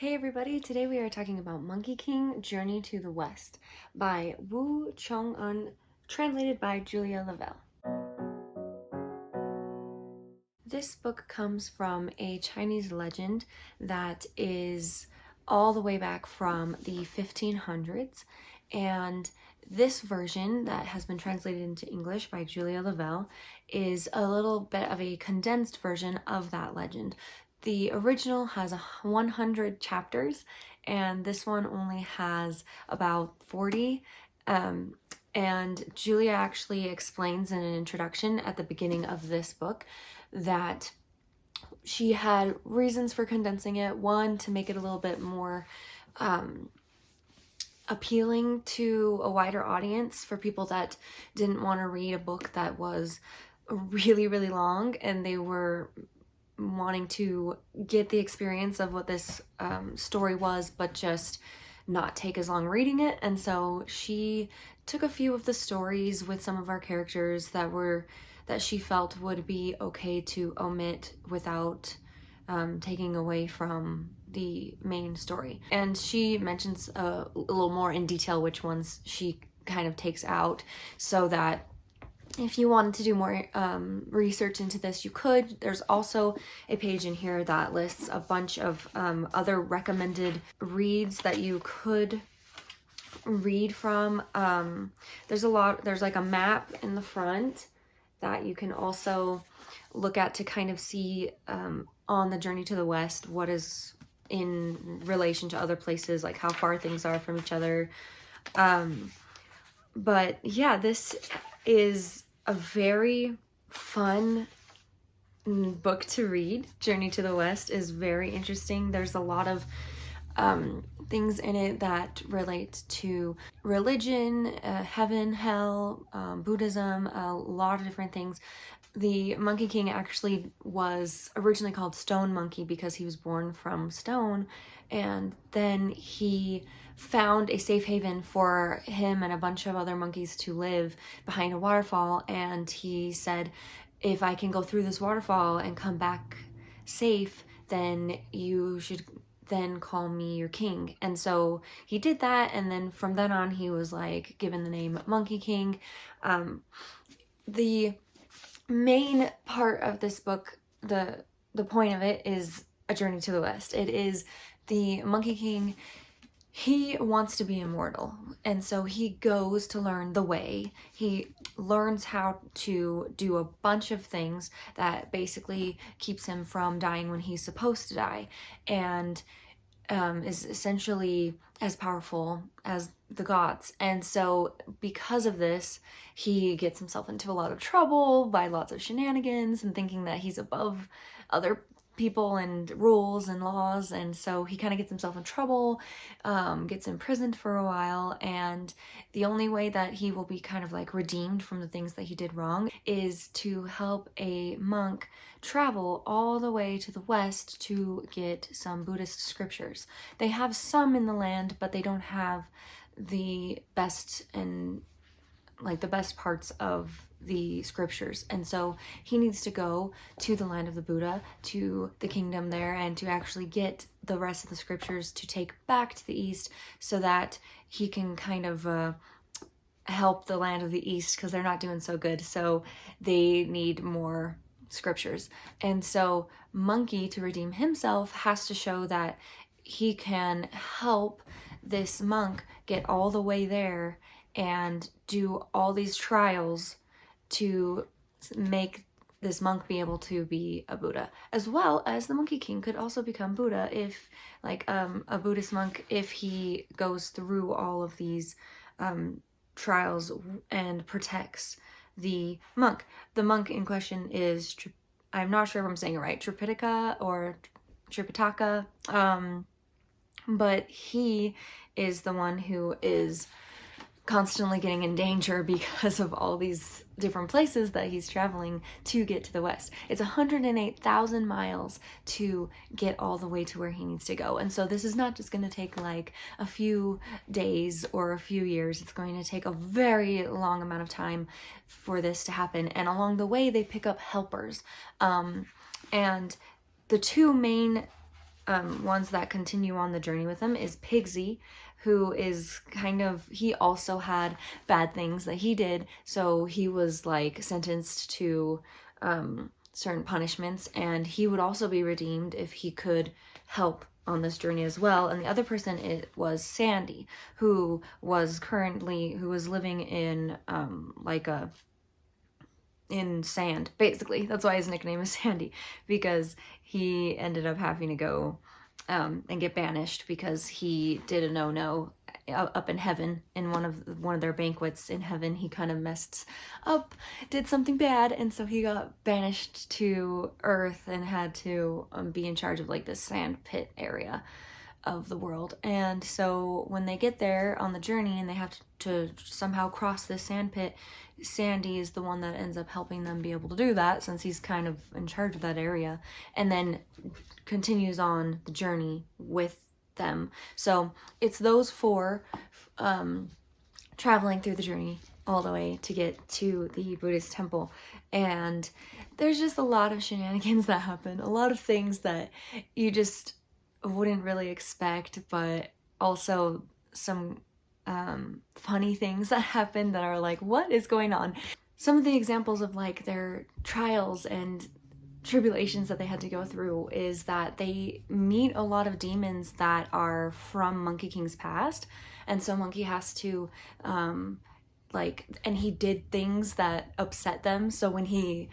Hey everybody, today we are talking about Monkey King Journey to the West by Wu Chong-un, translated by Julia Lavelle. This book comes from a Chinese legend that is all the way back from the 1500s, and this version that has been translated into English by Julia Lavelle is a little bit of a condensed version of that legend. The original has 100 chapters, and this one only has about 40. And Julia actually explains in an introduction at the beginning of this book that she had reasons for condensing it. One, to make it a little bit more appealing to a wider audience for people that didn't want to read a book that was really, really long and they were wanting to get the experience of what this story was, but just not take as long reading it. And so she took a few of the stories with some of our characters that she felt would be okay to omit without taking away from the main story. And she mentions a little more in detail which ones she kind of takes out, so that if you wanted to do more research into this, you could. There's also a page in here that lists a bunch of other recommended reads that you could read from. There's like a map in the front that you can also look at to kind of see on the journey to the West what is in relation to other places, like how far things are from each other. But yeah, this is a very fun book to read. Journey to the West is very interesting. There's a lot of things in it that relate to religion, heaven, hell, Buddhism, a lot of different things. The Monkey King actually was originally called Stone Monkey because he was born from stone, and then he found a safe haven for him and a bunch of other monkeys to live behind a waterfall, and he said, if I can go through this waterfall and come back safe, then you should then call me your king. And so he did that, and then from then on he was like given the name Monkey King. The main part of this book, the point of it, is a journey to the West. It is the Monkey King. He wants to be immortal, and so he goes to learn the way. He learns how to do a bunch of things that basically keeps him from dying when he's supposed to die, and is essentially as powerful as the gods. And so because of this, he gets himself into a lot of trouble by lots of shenanigans and thinking that he's above other people and rules and laws, and so he kind of gets himself in trouble, gets imprisoned for a while, and the only way that he will be kind of like redeemed from the things that he did wrong is to help a monk travel all the way to the West to get some Buddhist scriptures. They have some in the land, but they don't have the best and like the best parts of the scriptures. And so he needs to go to the land of the Buddha, to the kingdom there, and to actually get the rest of the scriptures to take back to the East, so that he can kind of help the land of the East, because they're not doing so good. So they need more scriptures. And so Monkey, to redeem himself, has to show that he can help this monk get all the way there and do all these trials to make this monk be able to be a Buddha, as well as the Monkey King could also become Buddha if, like, a Buddhist monk, if he goes through all of these trials and protects the monk. The monk in question is, I'm not sure if I'm saying it right, Tripitaka or Tripitaka, but he is the one who is constantly getting in danger because of all these different places that he's traveling to get to the West. It's 108,000 miles to get all the way to where he needs to go. And so this is not just going to take like a few days or a few years. It's going to take a very long amount of time for this to happen. And along the way, they pick up helpers. And the two main ones that continue on the journey with him is Pigsy, who is he also had bad things that he did, so he was like sentenced to certain punishments, and he would also be redeemed if he could help on this journey as well. And the other person, it was Sandy, who was living in in sand, basically. That's why his nickname is Sandy, because he ended up having to go and get banished because he did a no-no up in heaven. In one of their banquets in heaven, he kind of messed up, did something bad, and so he got banished to Earth and had to be in charge of like this sand pit area of the world. And so when they get there on the journey and they have to somehow cross this sand pit, Sandy is the one that ends up helping them be able to do that, since he's kind of in charge of that area, and then continues on the journey with them. So it's those four traveling through the journey all the way to get to the Buddhist temple. And there's just a lot of shenanigans that happen, a lot of things that you just wouldn't really expect, but also some funny things that happen that are like, what is going on? Some of the examples of like their trials and tribulations that they had to go through is that they meet a lot of demons that are from Monkey King's past, and so Monkey has to and he did things that upset them, so when he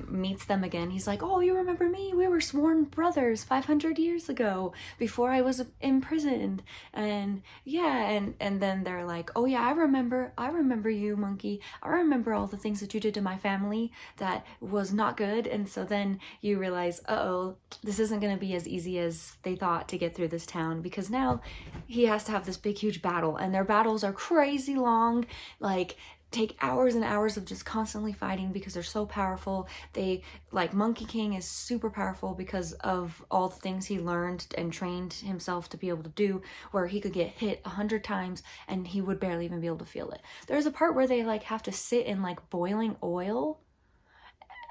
meets them again, he's like, oh, you remember me? We were sworn brothers 500 years ago before I was imprisoned. And yeah, and then they're like, oh yeah, I remember you, Monkey. I remember all the things that you did to my family that was not good. And so then you realize, uh-oh, this isn't going to be as easy as they thought to get through this town, because now he has to have this big huge battle, and their battles are crazy long, like take hours and hours of just constantly fighting because they're so powerful. They, like, Monkey King is super powerful because of all the things he learned and trained himself to be able to do, where he could get hit 100 times and he would barely even be able to feel it. There's a part where they like have to sit in like boiling oil,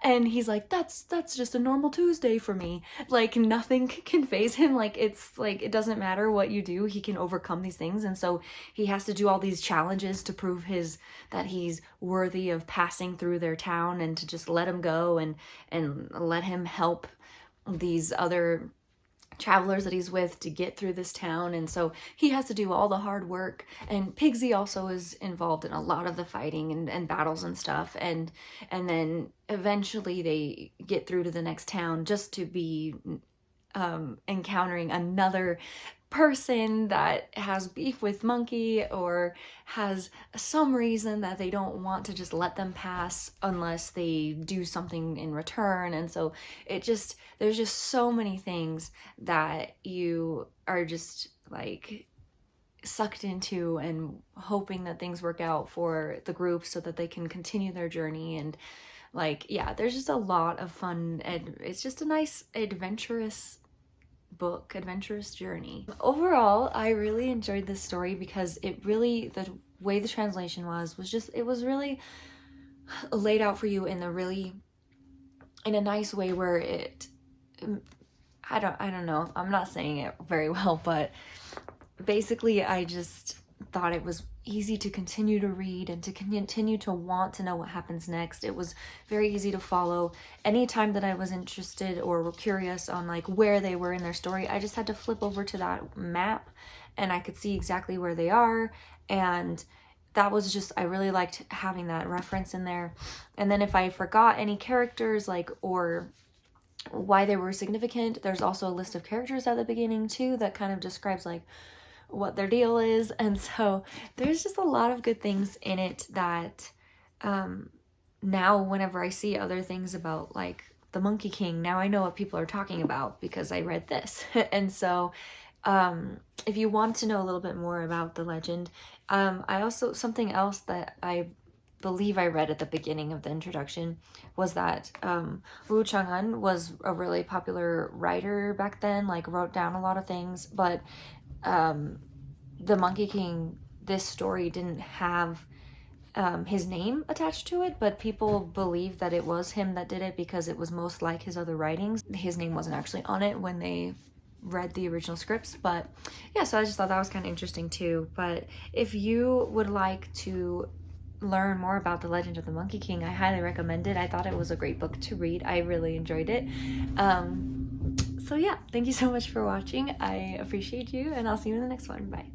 and he's like, that's just a normal Tuesday for me. Like, nothing can phase him. Like, it's like, it doesn't matter what you do, he can overcome these things. And so he has to do all these challenges to prove that he's worthy of passing through their town, and to just let him go and let him help these other travelers that he's with to get through this town. And so he has to do all the hard work, and Pigsy also is involved in a lot of the fighting and battles and stuff, and then eventually they get through to the next town, just to be encountering another person that has beef with Monkey, or has some reason that they don't want to just let them pass unless they do something in return. And so there's just so many things that you are just like sucked into, and hoping that things work out for the group so that they can continue their journey. And like, yeah, there's just a lot of fun, and it's just a nice adventurous journey. Overall, I really enjoyed this story because the way the translation was just, it was really laid out for you in a nice way, where I don't know, I'm not saying it very well, but basically I just thought it was easy to continue to read and to continue to want to know what happens next. It was very easy to follow. Anytime that I was interested or curious on like where they were in their story, I just had to flip over to that map and I could see exactly where they are. And that was just, I really liked having that reference in there. And then if I forgot any characters, like, or why they were significant, there's also a list of characters at the beginning too that kind of describes like what their deal is. And so there's just a lot of good things in it that now whenever I see other things about like the Monkey King, now I know what people are talking about because I read this. And so if you want to know a little bit more about the legend, I also, something else that I believe I read at the beginning of the introduction was that Wu Chang'an was a really popular writer back then, like wrote down a lot of things, but the Monkey King, this story didn't have his name attached to it, but people believe that it was him that did it because it was most like his other writings. His name wasn't actually on it when they read the original scripts. But yeah, so I just thought that was kind of interesting too. But if you would like to learn more about the Legend of the Monkey King, I highly recommend it. I thought it was a great book to read. I really enjoyed it. So yeah, thank you so much for watching. I appreciate you, and I'll see you in the next one. Bye.